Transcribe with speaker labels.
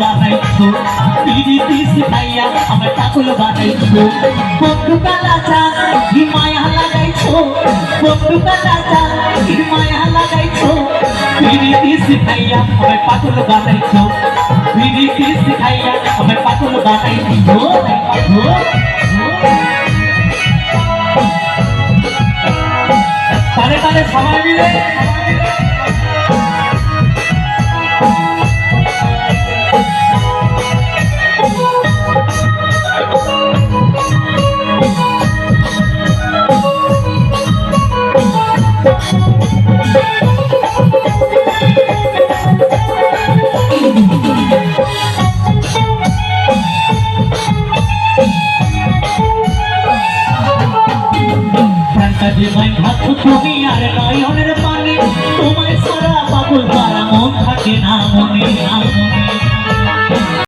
Speaker 1: বানাইছো পিরিতি শিখাইয়া আমার পাগল বানাইছো বন্ধু কালাচা কি মায়া লাগাইছো বন্ধু কালাচা কি মায়া লাগাইছো পিরিতি শিখাইয়া আমার পাগল বানাইছো পিরিতি শিখাইয়া আমার পাগল বানাইছো তারে তারে সবাই মিলে